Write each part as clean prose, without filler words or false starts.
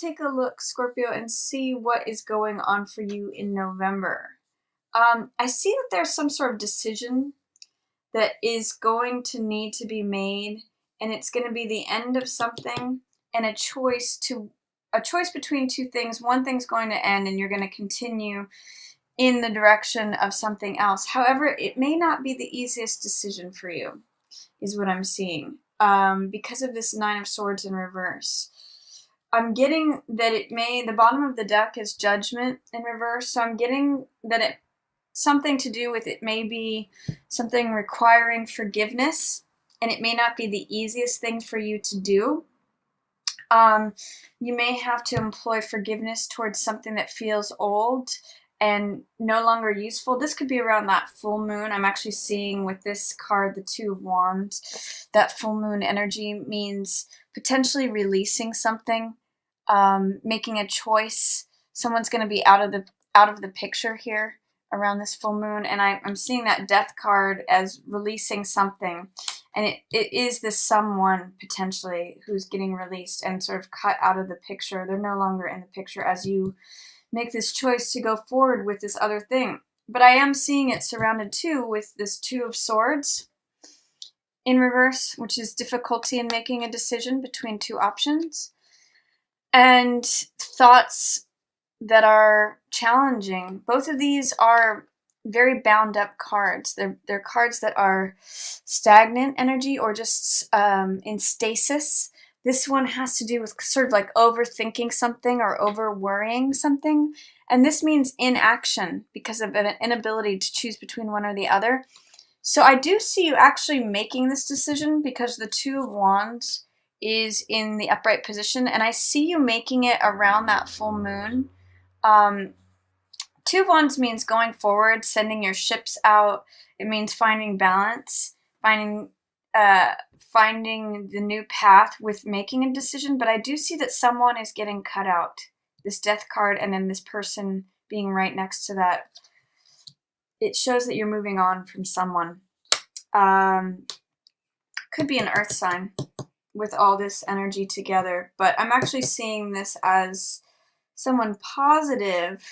take a look, Scorpio, and see what is going on for you in November. I see that there's some sort of decision that is going to need to be made, and it's going to be the end of something and a choice between two things. One thing's going to end, and you're going to continue in the direction of something else. However, it may not be the easiest decision for you, is what I'm seeing, because of this Nine of Swords in reverse. I'm getting that the bottom of the deck is Judgment in reverse, so I'm getting that it something to do with it may be something requiring forgiveness, and it may not be the easiest thing for you to do. You may have to employ forgiveness towards something that feels old and no longer useful. This could be around that full moon. I'm actually seeing with this card, the Two of Wands, that full moon energy means potentially releasing something, making a choice. Someone's going to be out of the picture here around this full moon, and I'm seeing that Death card as releasing something, and it is this someone potentially who's getting released and sort of cut out of the picture. They're no longer in the picture as you make this choice to go forward with this other thing. But I am seeing it surrounded too with this Two of Swords in reverse, which is difficulty in making a decision between two options, and thoughts that are challenging. Both of these are very bound up cards. They're cards that are stagnant energy or just in stasis. This one has to do with sort of like overthinking something or over worrying something. And this means inaction because of an inability to choose between one or the other. So I do see you actually making this decision because the Two of Wands is in the upright position, and I see you making it around that full moon. Two of Wands means going forward, sending your ships out. It means finding balance, finding the new path with making a decision. But I do see that someone is getting cut out. This Death card, and then this person being right next to that. It shows that you're moving on from someone. Could be an earth sign with all this energy together, but I'm actually seeing this as someone positive.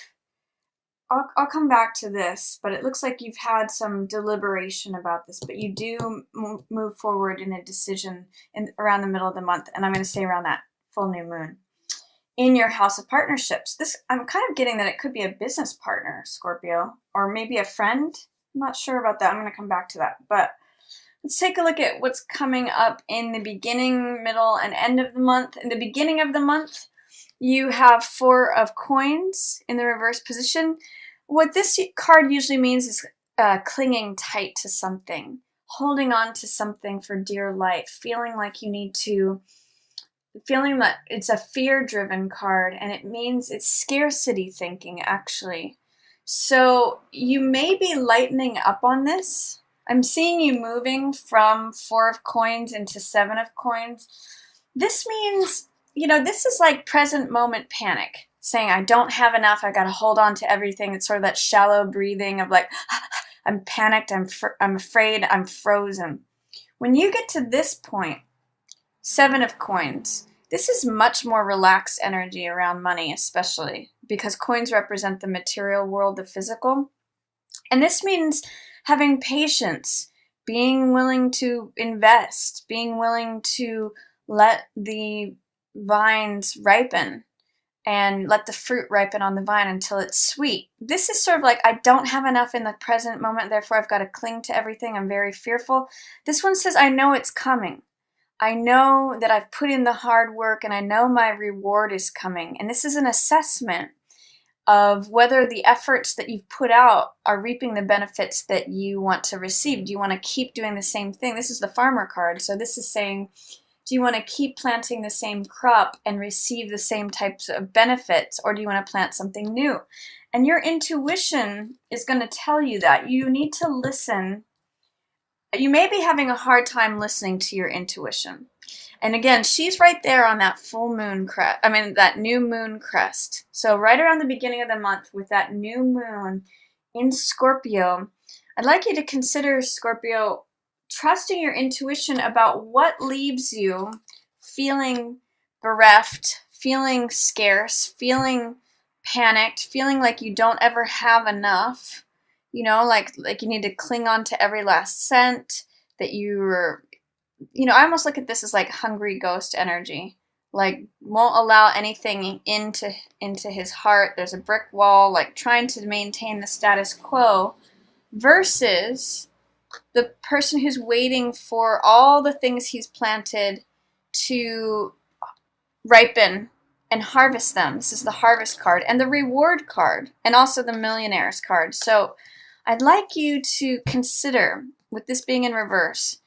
I'll come back to this, but it looks like you've had some deliberation about this, but you do move forward in a decision around the middle of the month, and I'm going to say around that full new moon. In your house of partnerships, I'm kind of getting that it could be a business partner, Scorpio, or maybe a friend. I'm not sure about that. I'm going to come back to that, but let's take a look at what's coming up in the beginning, middle, and end of the month. In the beginning of the month, you have Four of Coins in the reverse position. What this card usually means is clinging tight to something, holding on to something for dear life, feeling that it's a fear-driven card, and it means it's scarcity thinking, actually. So you may be lightening up on this. I'm seeing you moving from Four of Coins into Seven of Coins. This means, this is like present moment panic, saying I don't have enough, I got to hold on to everything. It's sort of that shallow breathing of like, I'm panicked, I'm afraid, I'm frozen. When you get to this point, Seven of Coins, this is much more relaxed energy around money, especially because coins represent the material world, the physical. And this means having patience, being willing to invest, being willing to let the vines ripen and let the fruit ripen on the vine until it's sweet. This is sort of like, I don't have enough in the present moment, therefore I've got to cling to everything. I'm very fearful. This one says, I know it's coming. I know that I've put in the hard work and I know my reward is coming. And this is an assessment of whether the efforts that you've put out are reaping the benefits that you want to receive. Do you want to keep doing the same thing? This is the Farmer card. So this is saying, do you want to keep planting the same crop and receive the same types of benefits, or do you want to plant something new? And your intuition is going to tell you that. You need to listen. You may be having a hard time listening to your intuition. And again, she's right there on that full moon crest. That new moon crest. So right around the beginning of the month with that new moon in Scorpio, I'd like you to consider, Scorpio, trusting your intuition about what leaves you feeling bereft, feeling scarce, feeling panicked, feeling like you don't ever have enough, like you need to cling on to every last cent, that you're, I almost look at this as like hungry ghost energy. Like won't allow anything into his heart. There's a brick wall, like trying to maintain the status quo, versus the person who's waiting for all the things he's planted to ripen and harvest them. This is the harvest card and the reward card, and also the millionaires card. So I'd like you to consider, with this being in reverse,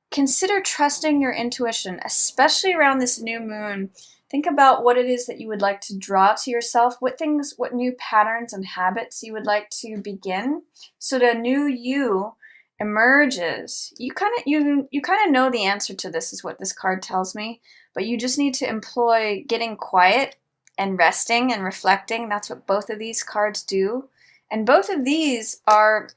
consider trusting your intuition, especially around this new moon. Think about what it is that you would like to draw to yourself, what new patterns and habits you would like to begin, so that a new you emerges. You kind of know the answer to this, is what this card tells me, but you just need to employ getting quiet and resting and reflecting. That's what both of these cards do. And both of these are,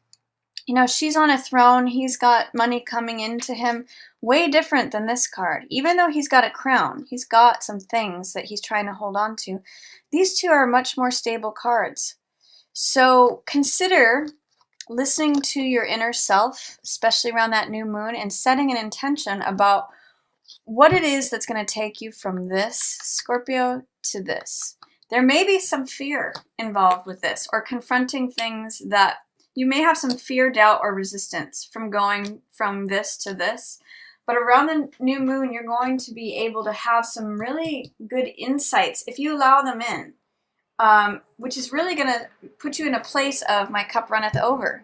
she's on a throne, he's got money coming into him, way different than this card. Even though he's got a crown, he's got some things that he's trying to hold on to. These two are much more stable cards. So consider listening to your inner self, especially around that new moon, and setting an intention about what it is that's going to take you from this, Scorpio, to this. There may be some fear involved with this, or confronting things that you may have some fear, doubt, or resistance from going from this to this. But around the new moon, you're going to be able to have some really good insights if you allow them in, which is really going to put you in a place of my cup runneth over.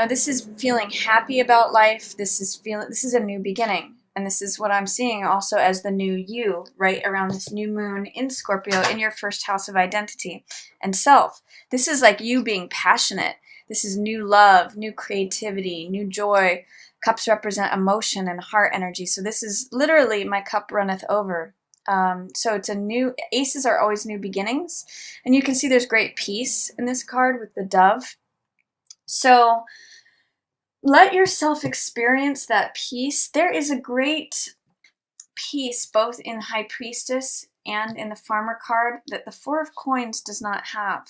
This is feeling happy about life. This is a new beginning. And this is what I'm seeing also as the new you, right around this new moon in Scorpio, in your first house of identity and self. This is like you being passionate. This is new love, new creativity, new joy. Cups represent emotion and heart energy. So this is literally my cup runneth over. So it's aces are always new beginnings. And you can see there's great peace in this card with the dove. So let yourself experience that peace. There is a great peace both in High Priestess and in the Farmer card that the Four of Coins does not have.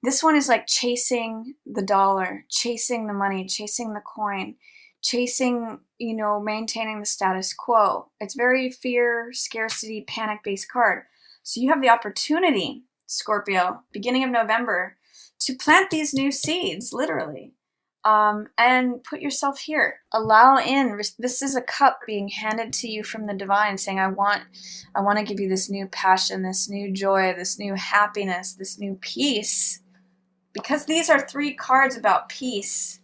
This one is like chasing the dollar, chasing the money, chasing the coin, chasing, maintaining the status quo. It's very fear, scarcity, panic-based card. So you have the opportunity, Scorpio, beginning of November, to plant these new seeds, literally. And put yourself here. Allow in. This is a cup being handed to you from the divine, saying, I want to give you this new passion, this new joy, this new happiness, this new peace. Because these are 3 cards about peace,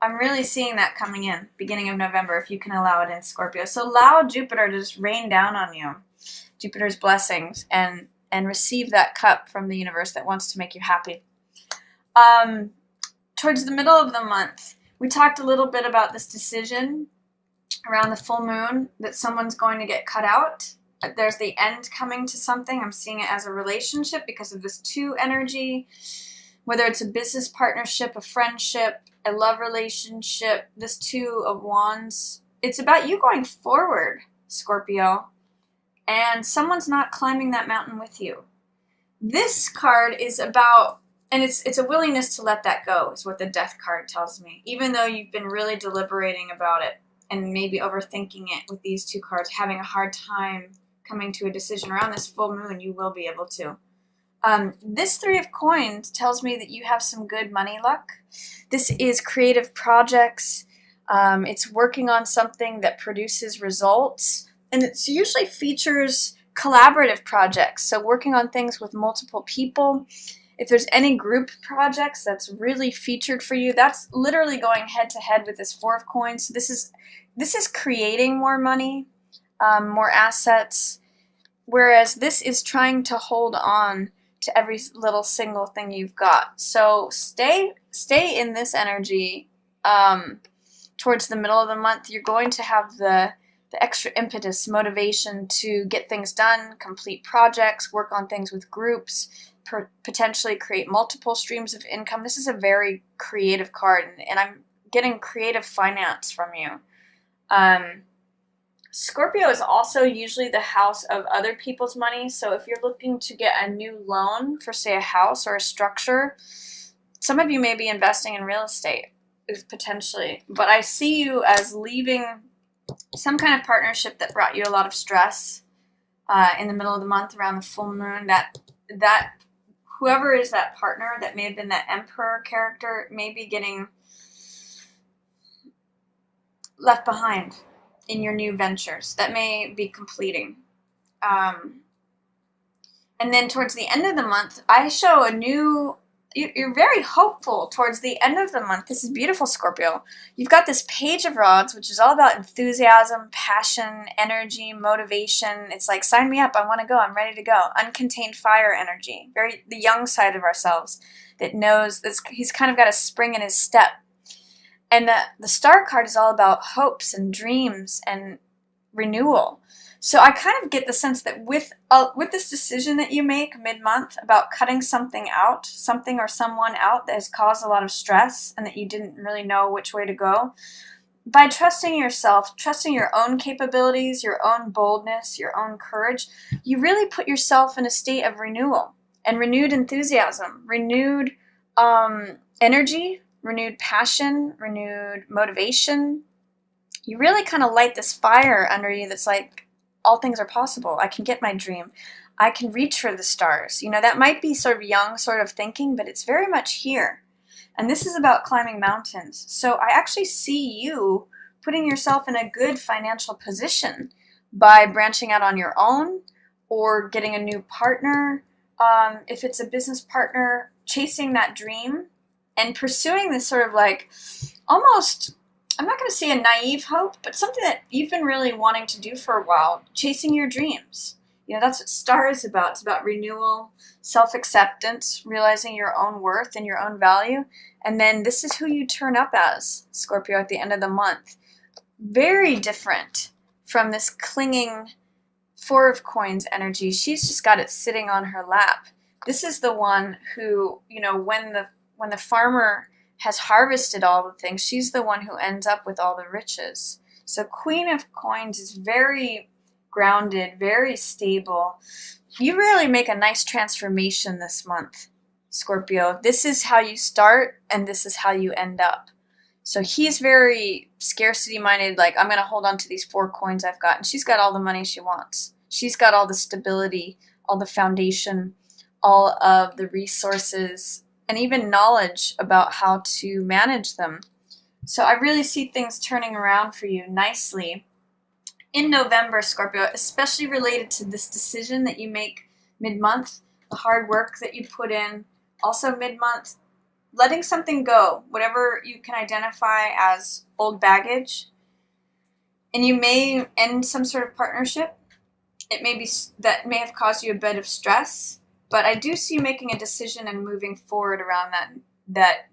I'm really seeing that coming in beginning of November, if you can allow it in, Scorpio. So allow Jupiter to just rain down on you, Jupiter's blessings, and receive that cup from the universe that wants to make you happy. Towards the middle of the month, we talked a little bit about this decision around the full moon that someone's going to get cut out. There's the end coming to something. I'm seeing it as a relationship because of this 2 energy, whether it's a business partnership, a friendship, a love relationship, this 2 of Wands. It's about you going forward, Scorpio, and someone's not climbing that mountain with you. This card is about, and it's a willingness to let that go, is what the Death card tells me. Even though you've been really deliberating about it and maybe overthinking it with these 2 cards, having a hard time coming to a decision around this full moon, you will be able to. This 3 of Coins tells me that you have some good money luck. This is creative projects. It's working on something that produces results. And it usually features collaborative projects. So working on things with multiple people. If there's any group projects that's really featured for you, that's literally going head to head with this 4 of Coins. So this is creating more money, more assets, whereas this is trying to hold on to every little single thing you've got. So stay in this energy. Towards the middle of the month, you're going to have the extra impetus, motivation to get things done, complete projects, work on things with groups, potentially create multiple streams of income. This is a very creative card, and I'm getting creative finance from you. Scorpio is also usually the house of other people's money. So if you're looking to get a new loan for, say, a house or a structure, some of you may be investing in real estate, potentially. But I see you as leaving some kind of partnership that brought you a lot of stress in the middle of the month around the full moon. That whoever is that partner, that may have been that emperor character, may be getting left behind in your new ventures that may be completing. And then towards the end of the month, I show a new, you're very hopeful towards the end of the month. This is beautiful, Scorpio. You've got this Page of Rods, which is all about enthusiasm, passion, energy, motivation. It's like, sign me up. I want to go. I'm ready to go. Uncontained fire energy. Very the young side of ourselves that knows this. He's kind of got a spring in his step. And the Star card is all about hopes and dreams and renewal. So I kind of get the sense that with this decision that you make mid-month about cutting something out, something or someone out that has caused a lot of stress and that you didn't really know which way to go, by trusting yourself, trusting your own capabilities, your own boldness, your own courage, you really put yourself in a state of renewal and renewed enthusiasm, renewed energy, renewed passion, renewed motivation. You really kind of light this fire under you that's like, all things are possible. I can get my dream. I can reach for the stars. You know, that might be sort of young sort of thinking, but it's very much here. And this is about climbing mountains. So I actually see you putting yourself in a good financial position by branching out on your own or getting a new partner. If it's a business partner, chasing that dream and pursuing this sort of like almost, I'm not going to say a naive hope, but something that you've been really wanting to do for a while, chasing your dreams. You know, that's what Star is about. It's about renewal, self-acceptance, realizing your own worth and your own value. And then this is who you turn up as, Scorpio, at the end of the month. Very different from this clinging Four of Coins energy. She's just got it sitting on her lap. This is the one who, you know, when the farmer has harvested all the things, she's the one who ends up with all the riches. So Queen of Coins is very grounded, very stable. You really make a nice transformation this month, Scorpio. This is how you start and this is how you end up. So he's very scarcity minded, like, I'm going to hold on to these 4 coins I've got. And she's got all the money she wants. She's got all the stability, all the foundation, all of the resources, and even knowledge about how to manage them. So I really see things turning around for you nicely in November, Scorpio, especially related to this decision that you make mid-month, the hard work that you put in, also mid-month, letting something go, whatever you can identify as old baggage. And you may end some sort of partnership. It may be that may have caused you a bit of stress. But I do see you making a decision and moving forward around that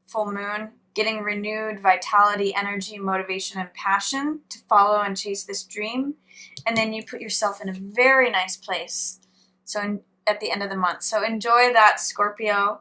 full moon, getting renewed vitality, energy, motivation, and passion to follow and chase this dream. And then you put yourself in a very nice place. So at the end of the month. So enjoy that, Scorpio.